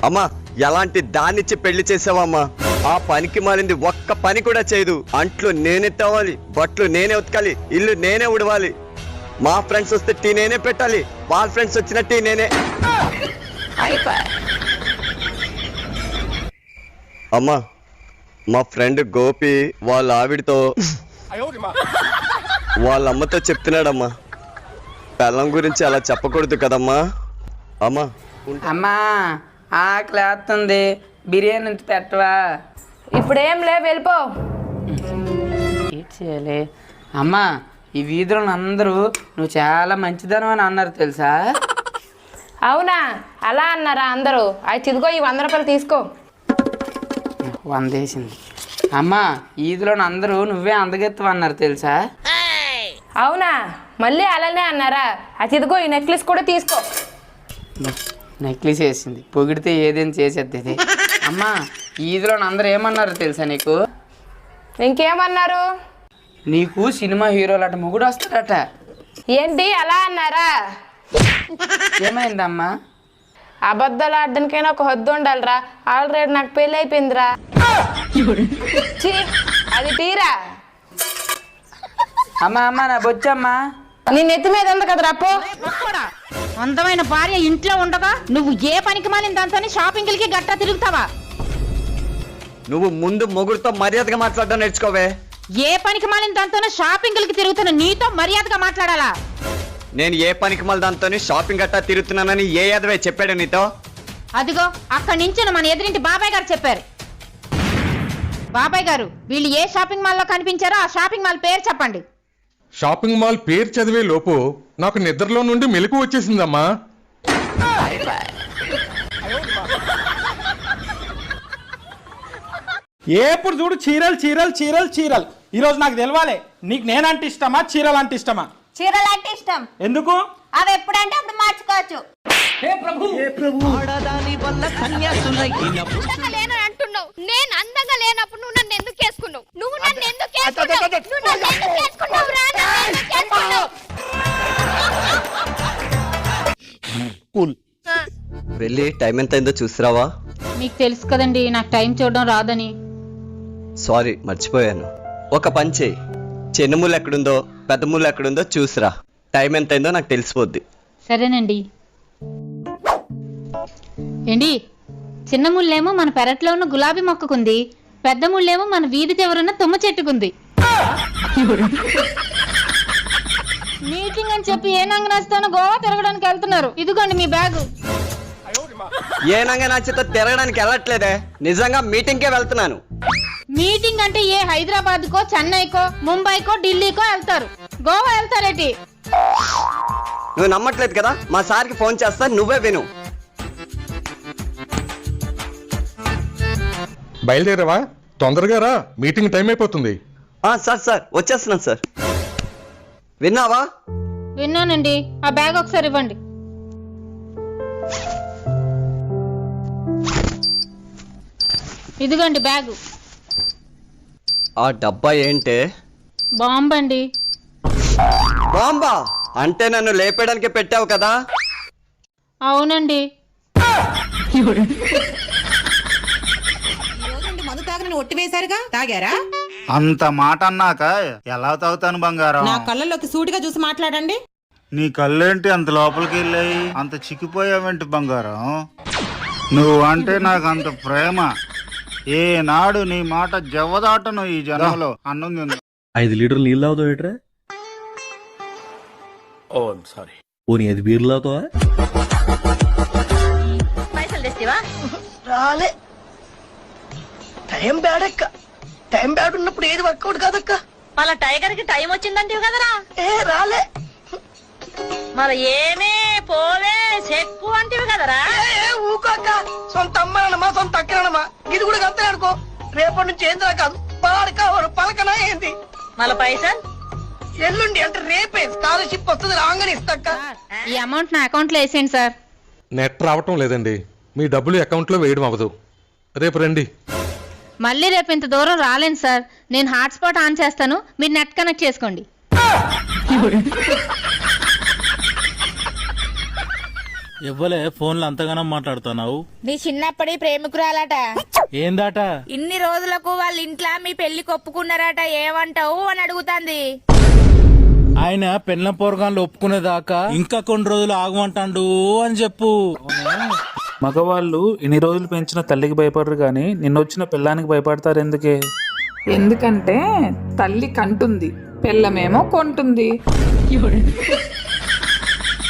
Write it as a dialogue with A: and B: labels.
A: అమ్మా ఎలాంటి దాన్నిచ్చి పెళ్లి చేసావమ్మా? ఆ పనికి మారింది ఒక్క పని కూడా చేయదు. అంట్లు నేనే తవ్వాలి, బట్టలు నేనే ఉతకాలి, ఇల్లు నేనే ఉడవాలి. మా ఫ్రెండ్స్ వస్తే టీ నేనే పెట్టాలి, వాళ్ళ ఫ్రెండ్స్ వచ్చిన టీ నేనే. అమ్మా మా ఫ్రెండ్ గోపి వాళ్ళ ఆవిడతో వాళ్ళ అమ్మతో చెప్తున్నాడమ్మా, పెళ్ళం గురించి అలా చెప్పకూడదు కదమ్మా. అమ్మా
B: అమ్మా ఆకలేస్తుంది, బిర్యానీ నుంచి పెట్టవా?
C: ఇప్పుడేం లే, వెళ్ళిపో.
B: ఏం చేయాలి? అమ్మా ఈ వీధిలో అందరూ నువ్వు చాలా మంచిదనం అని అన్నారు తెలుసా?
C: అవునా, అలా అన్నారా అందరూ? అయితే ఇదిగో ఈ 100 రూపాయలు తీసుకో.
B: 100 వేసింది. అమ్మా ఈదిలో అందరూ నువ్వే అందగెత్తు అన్నారు తెలుసా?
C: అవునా, మళ్ళీ అలానే అన్నారా? అయితే ఇదిగో ఈ నెక్లెస్ కూడా తీసుకో.
B: నెక్లెస్ వేసింది, పొగిడితే ఏదైనా చేసేది. అమ్మా ఈదిలో అందరూ ఏమన్నారు తెలుసా నీకు?
C: ఇంకేమన్నారు?
B: నీకు సినిమా హీరోలట మొగుడు వస్తాడట.
C: ఏంటి అలా అన్నారా?
B: ఏమైందమ్మా?
C: అబద్ధాలు ఆడడానికైనా ఒక హద్దు ఉండాలిరా. ఆల్రెడీ నాకు పెళ్ళి అయిపోయిందిరా. ఛీ, అది తీరా.
B: అమ్మా అమ్మా నా బొచ్చమ్మా.
C: నీ నెత్తి మీద ఉంది కదరా పో.
D: అందమైన భార్య ఇంట్లో ఉండగా నువ్వు ఏ పనికి మాలిన దాంతో షాపింగ్లకి గట్టా తిరుగుతావా?
A: నువ్వు ముందు మొగుడుతో మర్యాదగా మాట్లాడడం నేర్చుకోవే.
D: ఏ పనికి మాలిన దాంతో షాపింగ్లకి తిరుగుతున్న నీతో మర్యాదగా మాట్లాడాలా?
A: నేను ఏ పనికి మళ్ళీ దాంతో షాపింగ్ గట్టా తిరుగుతున్నానని ఏ యాదవే చెప్పాడు నీతో?
D: అదిగో అక్కడి నుంచి మన ఎదురింటి బాబాయ్ గారు చెప్పారు. బాబాయ్ గారు, వీళ్ళు ఏ షాపింగ్ మాల్లో కనిపించారో ఆ షాపింగ్ మాల్ పేరు చెప్పండి.
E: షాపింగ్ మాల్ పేరు చదివే లోపు నాకు నిద్రలో నుండి మెలకు వచ్చేసిందమ్మా.
F: ఎప్పుడు చూడు చీరలు చీరలు చీరలు చీరలు. ఈరోజు నాకు తెలవాలి, నీకు నేనంటే ఇష్టమా చీరలు అంటే ఇష్టమా?
G: చీరలు అంటే ఇష్టం.
F: ఎందుకు?
G: అవి ఎప్పుడంటే అప్పుడు మార్చుకోవచ్చు.
H: అంటున్నావు, నేను అందంగా లేనప్పుడు నువ్వు నన్ను ఎందుకు చేసుకున్నావు? నువ్వు నన్ను ఎందుకు చేసుకున్నావు?
A: వెళ్ళి టైం ఎంత అయిందో చూసిరావా?
D: మీకు తెలుసు కదండి నాకు టైం చూడడం రాదని.
A: సారీ మర్చిపోయాను. ఒక పని చేయి, చిన్న ముళ్ళు ఎక్కడుందో పెద్ద ముళ్ళు ఎక్కడుందో చూసిరా. టైం ఎంత అయిందో నాకు తెలిసిపోద్ది.
D: సరేనండి. ఏంటి, చిన్న ముళ్ళేమో మన పెరట్లో ఉన్న గులాబీ మొక్కకుంది, పెద్ద ముళ్ళేమో మన వీధి చివరున్న తుమ్మ చెట్టుకుంది. మీటింగ్ అని చెప్పి ఏ నంగనాస్తానో గోవా తిరగడానికి వెళ్తున్నారు. ఇదిగోండి మీ బ్యాగు.
A: ఏ నంగా నచ్చితో తిరగడానికి వెళ్ళట్లేదే, నిజంగా మీటింగ్కే వెళ్తున్నాను.
D: మీటింగ్ అంటే ఏ హైదరాబాద్ కో చెన్నైకో ముంబైకో ఢిల్లీకో వెళ్తారు, గోవా వెళ్తారేటి?
A: నువ్వు నమ్మట్లేదు కదా, మా సార్కి ఫోన్ చేస్తా, నువ్వే విను.
E: బయలుదేరావా? తొందరగా రా, మీటింగ్ టైం అయిపోతుంది.
A: సార్ వచ్చేస్తున్నాను సార్. విన్నావా?
D: విన్నానండి. ఆ బ్యాగ్ ఒకసారి ఇవ్వండి. ఇదిగోండి బ్యాగు.
A: ఆ డబ్బా ఏంటే?
D: బాంబండి.
A: బాంబా అంటే నన్ను లేపేయడానికి పెట్టావు కదా?
D: అవునండి.
G: మందు తాగని ఒట్టి వేశారుగా, తాగారా?
I: అంత మాట అన్నాక ఎలా తాగుతాను బంగారం?
G: నా కళ్ళలోకి సూటిగా చూసి మాట్లాడండి.
I: నీ కళ్ళేంటి అంత లోపలికి వెళ్ళాయి? అంత చిక్కిపోయావేంటి బంగారం? నువ్వు అంటే నాకు అంత ప్రేమ. ఏనాడు నీ మాట జవ్వదాటను ఈ జనంలో. అన్నం
J: 5 లీటర్లు నీళ్ళు తాగుతావు ఏట్రా?
F: సారీ.
J: ఓ 5 బీర్లు తాగుతావా?
G: పైసలు తెస్తావా?
K: రాలే. టైం బ్యాడక్క. టైం బ్యాడ్ ఉన్నప్పుడు ఏది వర్కౌట్ కాదక్క.
G: మళ్ళా టైగర్ కి టైం వచ్చిందంటే కదరా?
K: రాలే.
G: మరి ఏమే పోవే చెక్కు అంటివి కదరా?
K: ఊకోక్క. సొంత అమ్మనమ్మా సొంత అక్కనమ్మా, ఇది కూడా అంతే అనుకో. రేపటి నుంచి ఏందిరా కాదు, పాడకావరు పలకనా ఏంది?
G: మళ్ళా పైసలు
K: ఎల్లుండి అంటే రేపే స్కాలర్షిప్ వస్తుంది, రాగానే ఇస్తాక్క.
D: ఈ అమౌంట్ నా అకౌంట్ లో వేసేయండి సార్.
E: నెట్ రావటం లేదండి, మీ డబ్బులు అకౌంట్లో వేయడం అవ్వదు. రేపు రండి.
D: మళ్ళీ రేపు ఇంత దూరం రాలేను సార్. నేను హాట్స్పాట్ ఆన్ చేస్తాను, మీరు నెట్ కనెక్ట్ చేసుకోండి.
F: ఎవ్వలే ఫోన్లో అంతగానో మాట్లాడుతున్నావు?
C: నీ చిన్నప్పటి ప్రేమికురాలట.
F: ఏందాట?
C: ఇన్ని రోజులకు వాళ్ళ ఇంట్లో మీ పెళ్లి ఒప్పుకున్నారట, ఏమంటావు అని అడుగుతాంది.
F: ఆయన పెళ్ళ పోరగాన్లు ఒప్పుకునేదాకా ఇంకా కొన్ని రోజులు ఆగమంటాడు అని చెప్పు.
L: మగవాళ్ళు ఇన్ని రోజులు పెంచిన తల్లికి భయపడరు గాని నిన్నొచ్చిన పిల్లానికి భయపడతారు ఎందుకే?
C: ఎందుకంటే తల్లి కంటుంది, పిల్లమేమో కొంటుంది.